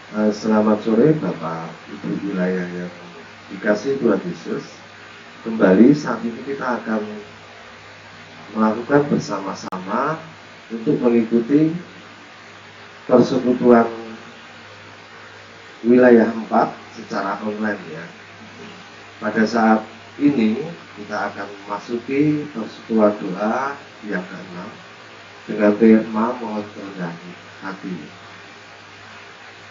Selamat sore Bapak Ibu wilayah yang dikasih Tuhan Yesus. Kembali saat ini kita akan melakukan bersama-sama untuk mengikuti persekutuan wilayah 4 secara online ya. Pada saat ini kita akan memasuki persekutuan doa yang ke-6 dengan tema mohon kerendahan hati.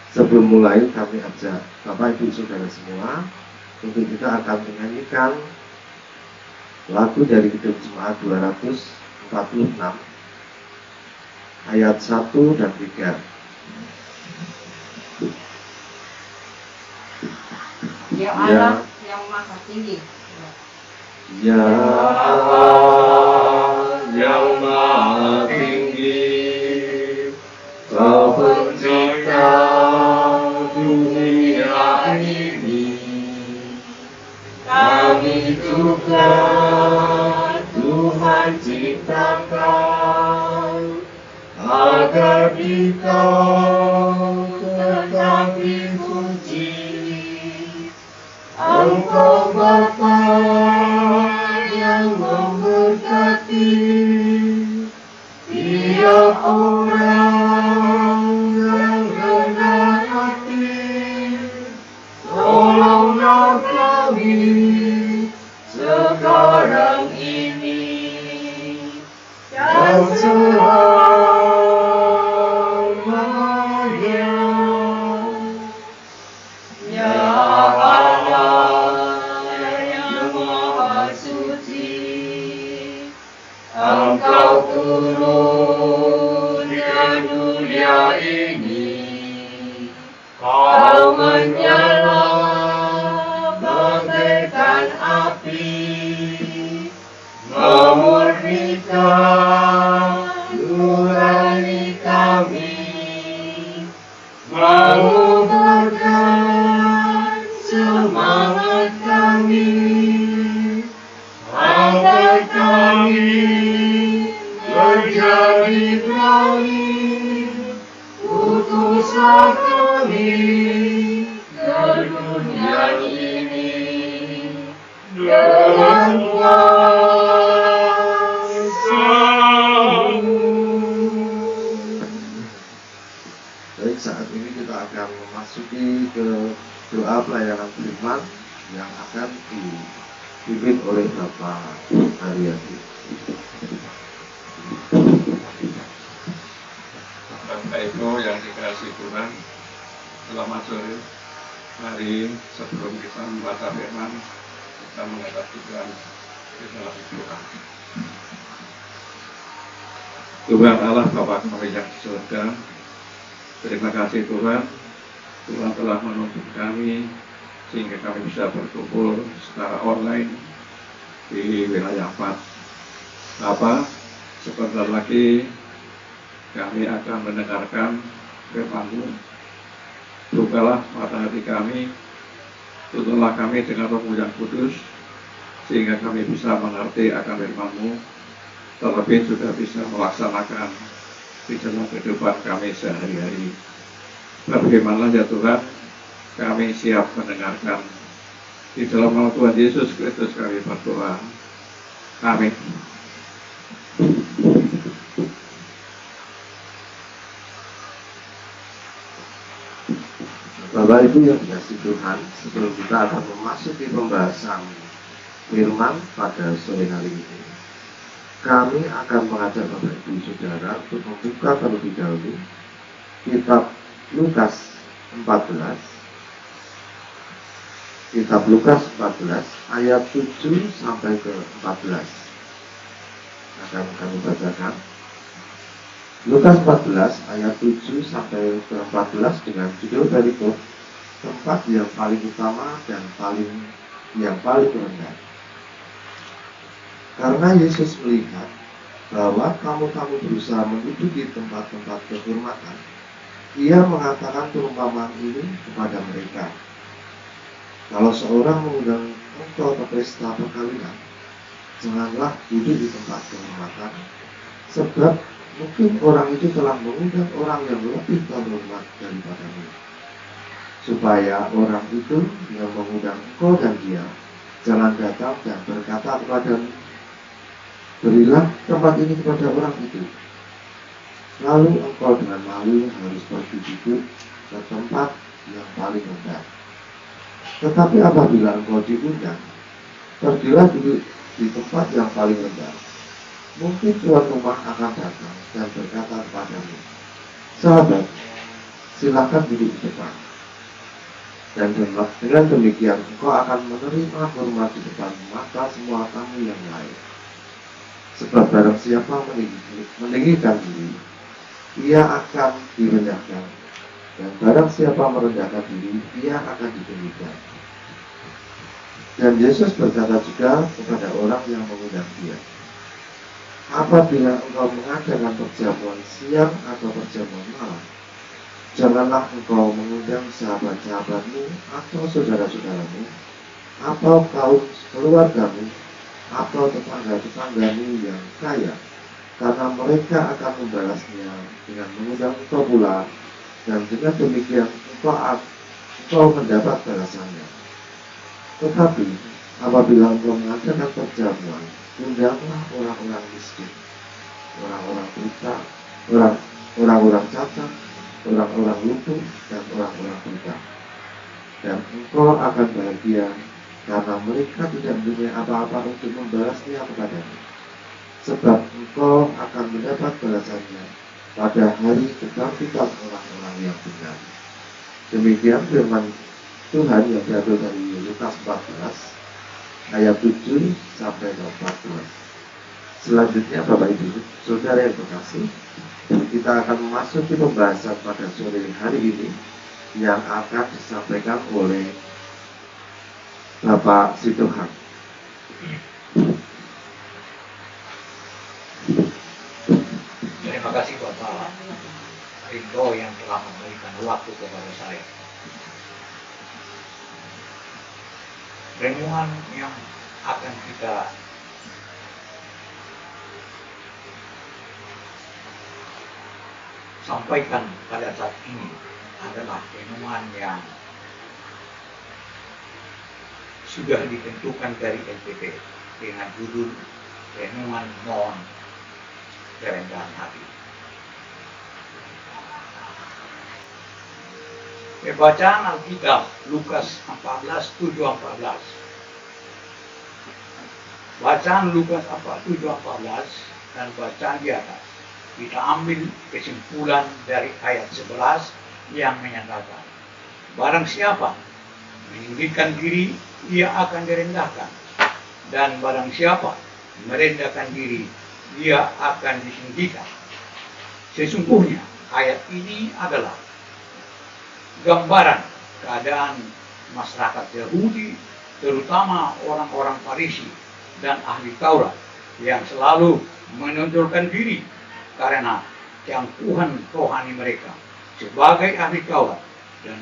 Sebelum mulai kami ajak Bapak Ibu Saudara semua untuk kita akan menyanyikan lagu dari Hidup Jemaat 246 ayat 1 dan 3. Ya Allah yang Maha Tinggi. Ya Allah yang Maha Tinggi, Kau pencipta dunia ini. Kami juga Tuhan ciptakan agar Engkau tetap dipuji. Engkau Bapa yang memberkati tiap orang yang rendah hati. Tolonglah kami sekarang ini dan selamanya. Ya Allah yang Maha Suci, Engkau turun ke dunia ini. Kau menyala bagaikan api, memurnikan nurani kami, menguburkan semangat kami, agar kami menjadi berani. Utuslah kami ke dunia ini dengan kuasa-Mu. Baik, saat ini kita akan memasuki ke doa pelayanan firman yang akan dipimpin oleh Bapak Haryadi. Bapak Ibu yang dikasihi Tuhan, selamat sore. Mari sebelum kita membaca firman, kita menghadap Tuhan di dalam doa. Tuhan Allah Bapa kami yang di surga, terima kasih Tuhan. Tuhan telah menuntun kami sehingga kami bisa berkumpul secara online di wilayah 4. Bapak, sebentar lagi kami akan mendengarkan firman-Mu. Bukalah mata hati kami, tuntunlah kami dengan Roh-Mu yang kudus, sehingga kami bisa mengerti akan firman-Mu, terlebih juga bisa melaksanakan di dalam kehidupan kami sehari-hari. Berfirmanlah ya Tuhan, kami siap mendengarkan. Di dalam nama Tuhan Yesus Kristus kami berdoa. Amin. Bapak Ibu yang dikasihi Tuhan, sebelum kita akan memasuki pembahasan firman pada sore hari ini, kami akan mengajak Bapak Ibu Saudara untuk membuka terlebih dahulu kitab Lukas 14. Kitab Lukas 14 ayat 7 sampai ke 14 akan kami bacakan. Lukas 14 ayat 7 sampai ke 14 dengan judul berikut, tempat yang paling utama dan yang paling rendah. Karena Yesus melihat bahwa kamu-kamu berusaha menduduki tempat-tempat kehormatan, Ia mengatakan perumpamaan ini kepada mereka. Kalau seorang mengundang engkau ke pesta perkawinan, janganlah duduk di tempat kehormatan, sebab mungkin orang itu telah mengundang orang yang lebih terhormat daripadamu. supaya orang itu yang mengundang engkau dan dia jangan datang dan berkata kepadamu, berilah tempat ini kepada orang itu. Lalu engkau dengan malu harus pergi duduk ke tempat yang paling rendah. Tetapi apabila engkau diundang, pergilah duduk di tempat yang paling rendah. Mungkin tuan rumah akan datang dan berkata kepadamu, sahabat, silakan duduk di depan. Dan dengan demikian engkau akan menerima hormat di depan mata semua tamu yang lain. Sebab barang siapa meninggikan diri, ia akan direndahkan. Dan barang siapa merendahkan diri, ia akan ditinggikan. Dan Yesus berkata juga kepada orang yang mengundang dia, apabila engkau mengadakan perjamuan siang atau perjamuan malam, janganlah engkau mengundang sahabat-sahabatmu atau saudara-saudaramu, atau kaum keluargamu, atau tetangga-tetanggamu yang kaya, karena mereka akan membalasnya dengan mengundang engkau pula, dan dengan demikian engkau mendapat balasannya. Tetapi apabila engkau mengadakan perjamuan, undanglah orang-orang miskin, orang-orang buta, orang-orang cacat, orang-orang lumpuh, dan orang-orang buta. Dan engkau akan bahagia karena mereka tidak mempunyai apa-apa untuk membalasnya kepadamu. Sebab engkau akan mendapat balasannya pada hari kebangkitan orang-orang yang benar. Demikian firman Tuhan yang diambil dari Lukas 14 ayat 7 sampai 14. Selanjutnya Bapak Ibu Saudara yang terkasih, kita akan memasuki pembahasan pada sore hari ini yang akan disampaikan oleh Bapak Situhan. Terima kasih Bapak Rindo yang telah memberikan waktu kepada saya. Renungan yang akan kita sampaikan pada saat ini adalah renungan yang sudah ditentukan dari LPP dengan judul Renungan Mohon Kerendahan Hati. Bacaan Alkitab Lukas 14:7-14. Bacaan Lukas 7:14 dan bacaan di atas kita ambil kesimpulan dari ayat 11 yang menyatakan, barang siapa meninggikan diri, ia akan direndahkan, dan barang siapa merendahkan diri, dia akan ditinggikan. Sesungguhnya ayat ini adalah gambaran keadaan masyarakat Yahudi, terutama orang-orang Farisi dan ahli Taurat yang selalu menonjolkan diri karena keangkuhan rohani mereka sebagai ahli Taurat dan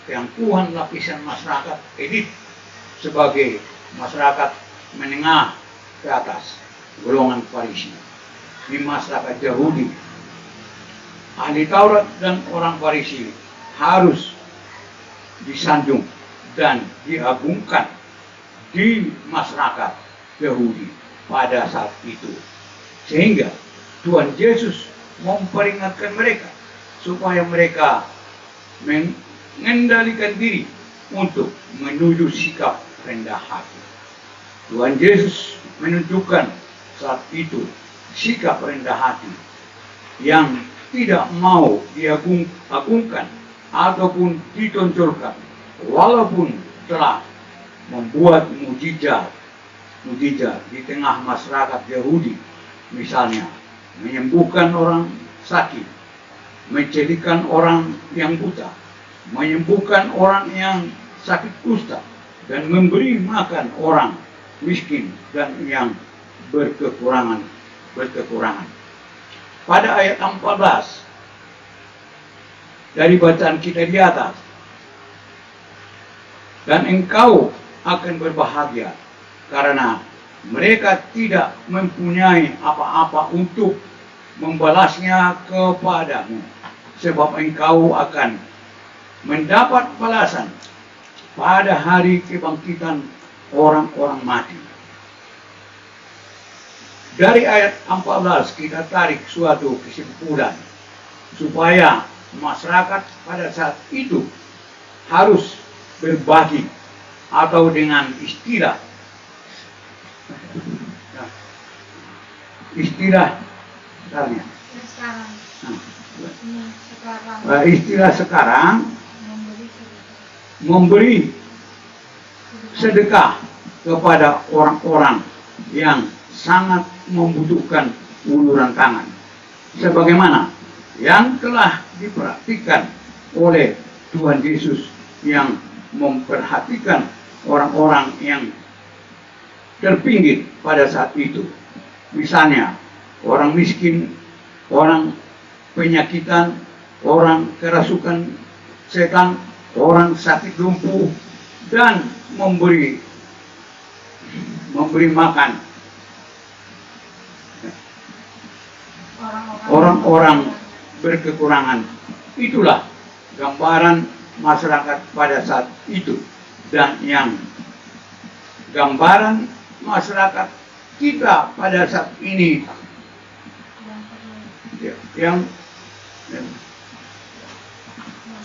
keangkuhan lapisan masyarakat elit sebagai masyarakat menengah ke atas, golongan Farisi. Di masyarakat Yahudi, ahli Taurat dan orang Farisi harus disanjung dan diagungkan di masyarakat Yahudi pada saat itu. Sehingga Tuhan Yesus memperingatkan mereka supaya mereka mengendalikan diri untuk menuju sikap rendah hati. Tuhan Yesus menunjukkan saat itu sikap rendah hati yang tidak mau diagungkan ataupun ditonjolkan, walaupun telah membuat mujizat di tengah masyarakat Yahudi, misalnya menyembuhkan orang sakit, mencelikan orang yang buta, menyembuhkan orang yang sakit kusta, dan memberi makan orang miskin dan yang berkekurangan. Pada ayat 14 dari bacaan kita di atas, dan engkau akan berbahagia karena mereka tidak mempunyai apa-apa untuk membalasnya kepadamu, sebab engkau akan mendapat balasan pada hari kebangkitan orang-orang mati. Dari ayat 14 kita tarik suatu kesimpulan supaya masyarakat pada saat itu harus berbagi atau dengan istilah Sekarang. Ini sekarang. istilah sekarang Memberi sedekah. memberi sedekah kepada orang-orang yang sangat membutuhkan uluran tangan, sebagaimana yang telah diperhatikan oleh Tuhan Yesus yang memperhatikan orang-orang yang terpinggir pada saat itu. Misalnya orang miskin, orang penyakitan, orang kerasukan setan, orang sakit lumpuh, dan memberi makan orang-orang berkekurangan. Itulah gambaran masyarakat pada saat itu, dan yang gambaran masyarakat kita pada saat ini yang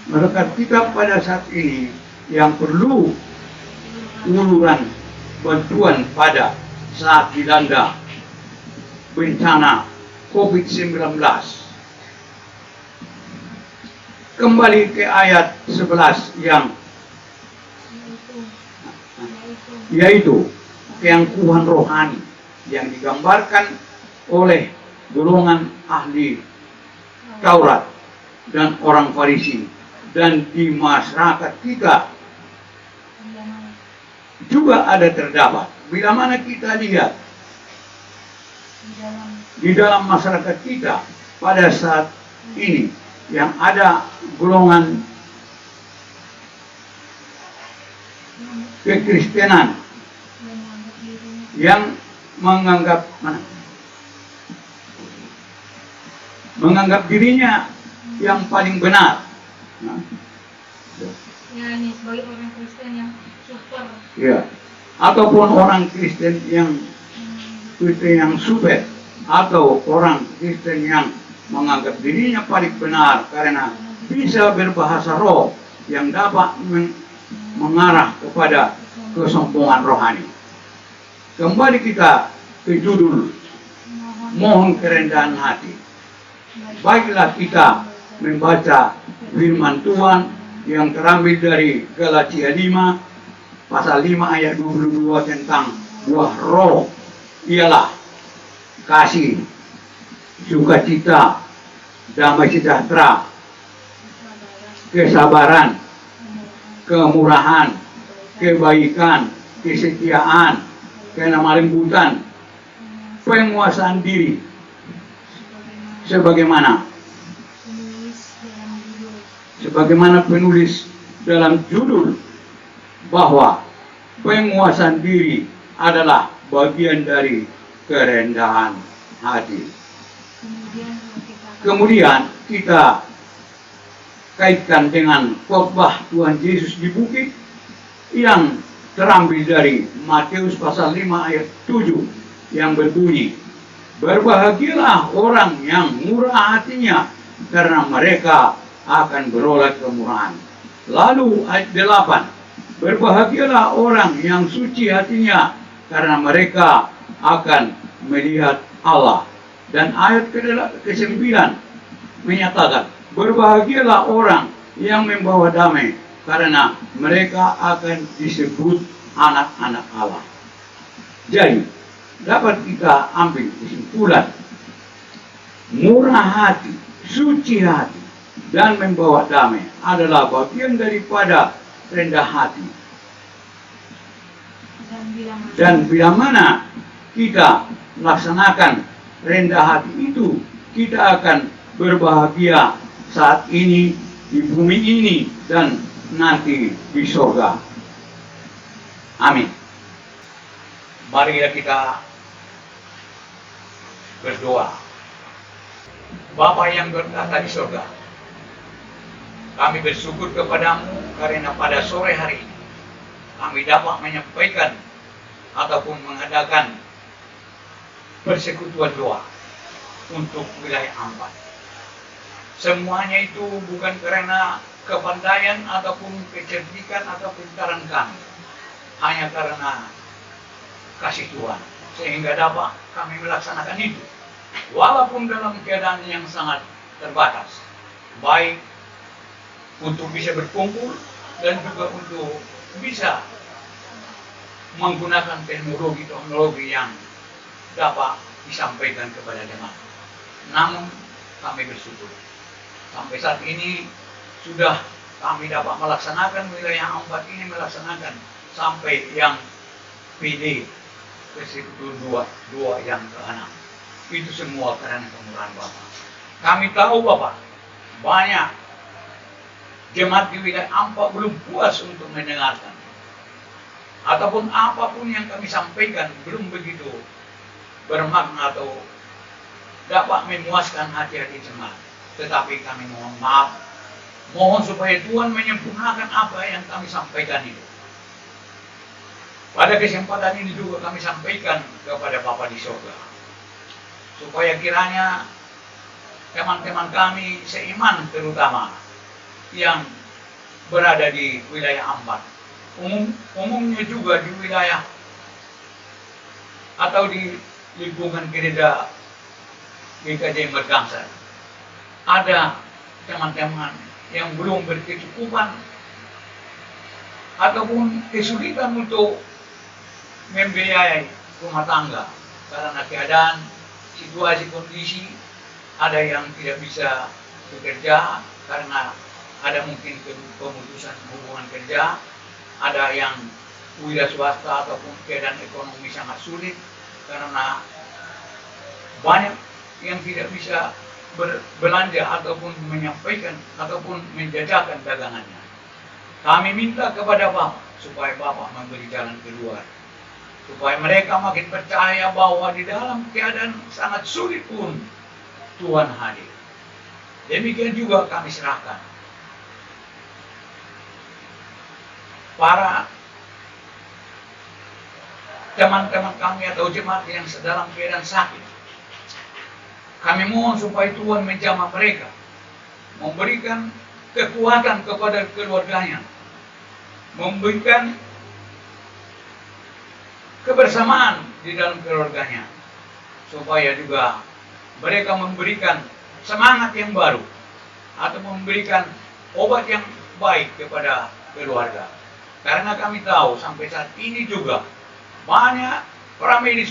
masyarakat kita pada saat ini yang perlu uluran bantuan pada saat dilanda bencana COVID-19. Kembali ke ayat 11 yaitu keangkuhan rohani yang digambarkan oleh golongan ahli Taurat dan orang Farisi, dan di masyarakat kita juga ada terdapat. Bila mana kita lihat di dalam masyarakat kita pada saat ini yang ada golongan kekristenan yang menganggap dirinya yang paling benar. Ya, ini sebagai orang Kristen yang super. Ya. Ataupun orang Kristen yang super, atau orang Kristen yang menganggap dirinya paling benar karena bisa berbahasa roh yang dapat mengarah kepada kesombongan rohani. Kembali kita ke judul, mohon kerendahan hati. Baiklah kita membaca firman Tuhan yang terambil dari Galatia 5 pasal 5 ayat 22 tentang buah roh ialah kasih, sukacita, damai sejahtera, kesabaran, kemurahan, kebaikan, kesetiaan, kelemah lembutan, penguasaan diri, sebagaimana penulis dalam judul bahwa penguasaan diri adalah bagian dari kerendahan hati. Kemudian kita kaitkan dengan khotbah Tuhan Yesus di bukit yang terambil dari Matius pasal 5 ayat 7 yang berbunyi, berbahagialah orang yang murah hatinya karena mereka akan beroleh kemurahan. Lalu ayat 8, berbahagialah orang yang suci hatinya karena mereka akan melihat Allah. Dan ayat ke-9 menyatakan, berbahagialah orang yang membawa damai karena mereka akan disebut anak-anak Allah. Jadi dapat kita ambil kesimpulan, murah hati, suci hati, dan membawa damai adalah bagian daripada rendah hati. Dan bila mana kita melaksanakan rendah hati itu, kita akan berbahagia saat ini di bumi ini dan nanti di surga. Amin. Marilah kita berdoa. Bapa yang berkata di surga, Kami bersyukur kepadamu karena pada sore hari ini kami dapat menyampaikan ataupun mengadakan persekutuan doa untuk wilayah Ampat. Semuanya itu bukan karena kepandaian ataupun kecerdikan atau pintaran kami, hanya karena kasih Tuhan, sehingga dapat kami melaksanakan itu walaupun dalam keadaan yang sangat terbatas, baik untuk bisa berkumpul dan juga untuk bisa menggunakan teknologi yang dapat disampaikan kepada jemaat. Namun kami bersyukur sampai saat ini sudah kami dapat melaksanakan wilayah Ampat ini melaksanakan sampai yang PD persekutuan dua yang ke-6. Itu semua karena kemurahan Bapak. Kami tahu Bapak, banyak jemaat di wilayah Ampat belum puas untuk mendengarkan. Ataupun apapun yang kami sampaikan belum begitu bermakna atau dapat memuaskan hati-hati jemaat. Tetapi kami mohon maaf, mohon supaya Tuhan menyempurnakan apa yang kami sampaikan itu. Pada kesempatan ini juga kami sampaikan kepada Bapa di surga, supaya kiranya teman-teman kami seiman terutama yang berada di wilayah Ampat, umumnya juga di wilayah atau di lingkungan gereja GKJ Mergangsa, ada teman-teman yang belum berkecukupan ataupun kesulitan untuk membiayai rumah tangga karena keadaan, situasi, kondisi. Ada yang tidak bisa bekerja karena ada mungkin pemutusan hubungan kerja, ada yang wira swasta ataupun keadaan ekonomi sangat sulit karena banyak yang tidak bisa berbelanja ataupun menyampaikan ataupun menjajakan dagangannya. Kami minta kepada Bapak supaya Bapak memberi jalan keluar, supaya mereka makin percaya bahwa di dalam keadaan sangat sulit pun Tuhan hadir. Demikian juga kami serahkan para teman-teman kami atau jemaat yang sedang keadaan sakit. Kami mohon supaya Tuhan menjamah mereka, memberikan kekuatan kepada keluarganya, memberikan kebersamaan di dalam keluarganya, supaya juga mereka memberikan semangat yang baru atau memberikan obat yang baik kepada keluarga. Karena kami tahu sampai saat ini juga banyak para medis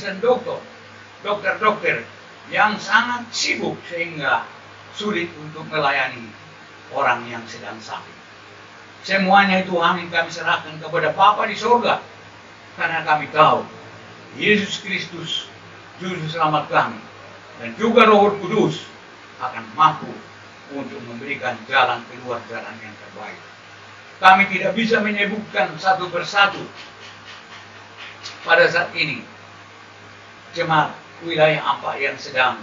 dan dokter yang sangat sibuk sehingga sulit untuk melayani orang yang sedang sakit. Semuanya itu kami serahkan kepada Bapa di surga, karena kami tahu Yesus Kristus Juru Selamat kami dan juga Roh Kudus akan mampu untuk memberikan jalan keluar, jalan yang terbaik. Kami tidak bisa menyebutkan satu persatu pada saat ini jemaat wilayah Ampat yang sedang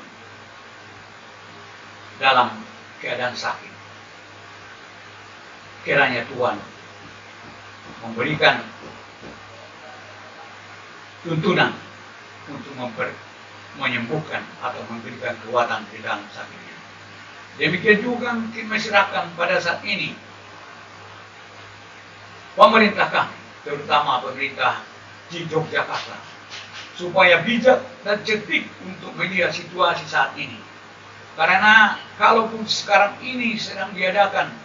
dalam keadaan sakit. Kiranya Tuhan memberikan tuntunan untuk menyembuhkan atau memberikan kekuatan di dalam sakitnya. Demikian juga kami serahkan pada saat ini pemerintah kami, terutama pemerintah di Yogyakarta, supaya bijak dan cerdik untuk melihat situasi saat ini. Karena kalaupun sekarang ini sedang diadakan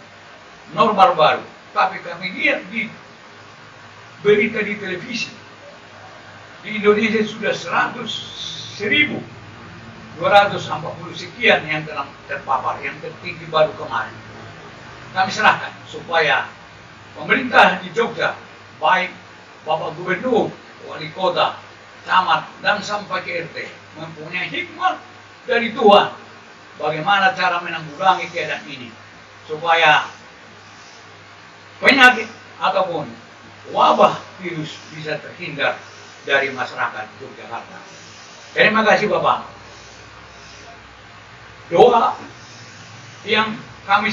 normal baru, tapi kami lihat di berita di televisi, di Indonesia sudah 1.240 sekian yang telah terpapar, yang tertinggi baru kemarin. Kami serahkan supaya pemerintah di Jogja, baik Bapak Gubernur, Wali Kota, Camat, dan sampai ke RT, mempunyai hikmat dari Tuhan bagaimana cara menanggulangi keadaan ini, supaya penyakit ataupun wabah virus bisa terhindar dari masyarakat Yogyakarta. Terima kasih Bapak. Doa yang kami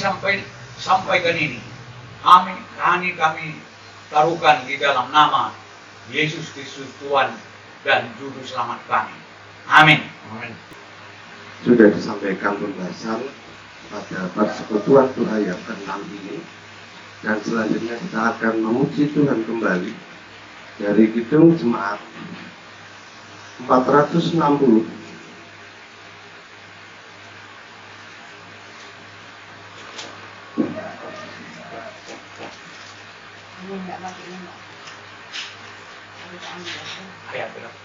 sampaikan ini. Kami taruhkan di dalam nama Yesus Kristus Tuhan dan Juru Selamat kami. Amin. Amin. Sudah disampaikan pembahasan pada persekutuan doa yang ke-6 ini, dan selanjutnya kita akan memuji Tuhan kembali dari Kidung Jemaat 460. Ayat berapa?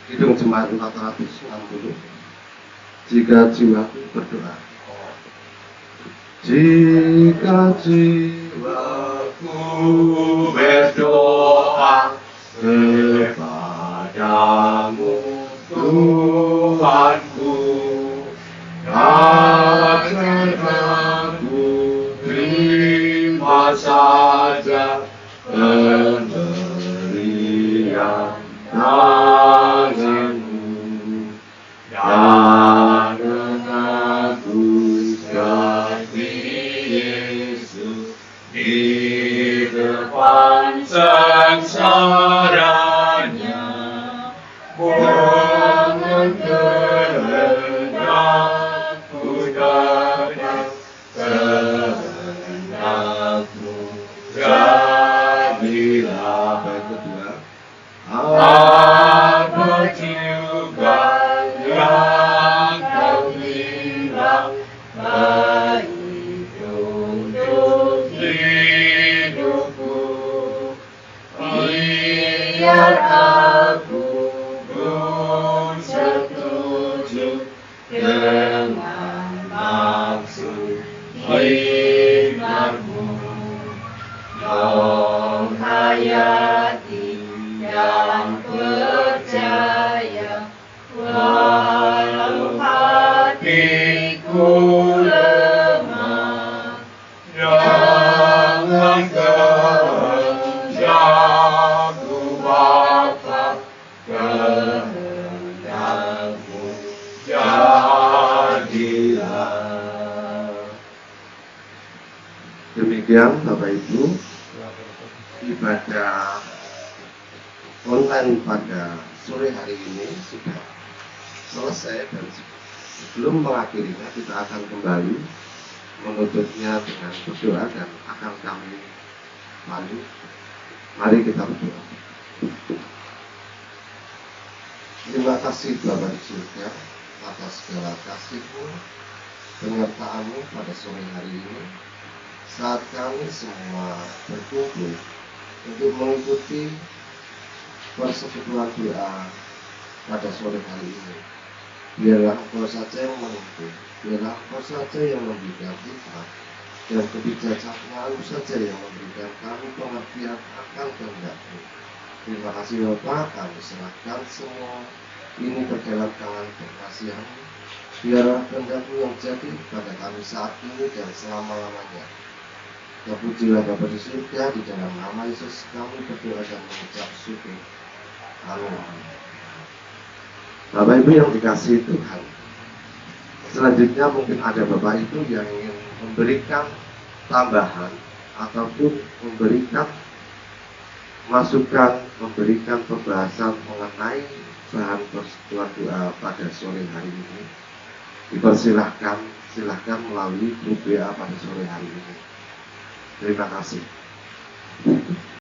Kidung Jemaat 460. Jika jiwaku berdoa. Jika jiwaku berdoa kepadamu Tuhanku, akan aku terima saja pemberian tanganmu, dan menebus kaki Yesus di depan sengsaranya. Dengan kehendakku dapat kehendakmu jadilah. Baik, kedua, apa juga yang kau bilang baik untuk hidupku, biar aku setuju dengan maksud firman-Mu. Menghayati dan percaya walau hatiku lemah. Jangan kehendakku Bapa, kehendakmu jadilah. Demikian Bapak Ibu, ibadah online pada sore hari ini sudah selesai, dan sebelum mengakhirinya kita akan kembali menutupnya dengan berdoa dan akan kami lanjut. Mari kita berdoa. Terima kasih Bapa di surga atas segala kasih-Mu, penyertaan-Mu pada sore hari ini, saat kami semua berkumpul untuk mengikuti persekutuan doa pada sore hari ini. Biarlah Engkau saja yang menuntun, biarlah Engkau saja yang memberikan hikmat, dan kebijaksanaan saja yang memberikan kami pengertian akan kehendak-Mu. Terima kasih Bapa, kami serahkan semua ini ke dalam tangan kekasihan-Mu. Biarlah kehendak-Mu yang jadi pada kami saat ini dan selama-lamanya. Terpujilah Bapa di surga, di dalam nama Yesus kami berdoa dan mengucap syukur. Amin. Bapak Ibu yang dikasihi Tuhan, selanjutnya mungkin ada Bapak Ibu yang ingin memberikan tambahan ataupun memberikan masukan, memberikan pembahasan mengenai bahan persekutuan doa pada sore hari ini. Silahkan melalui grup WA pada sore hari ini. Terima kasih.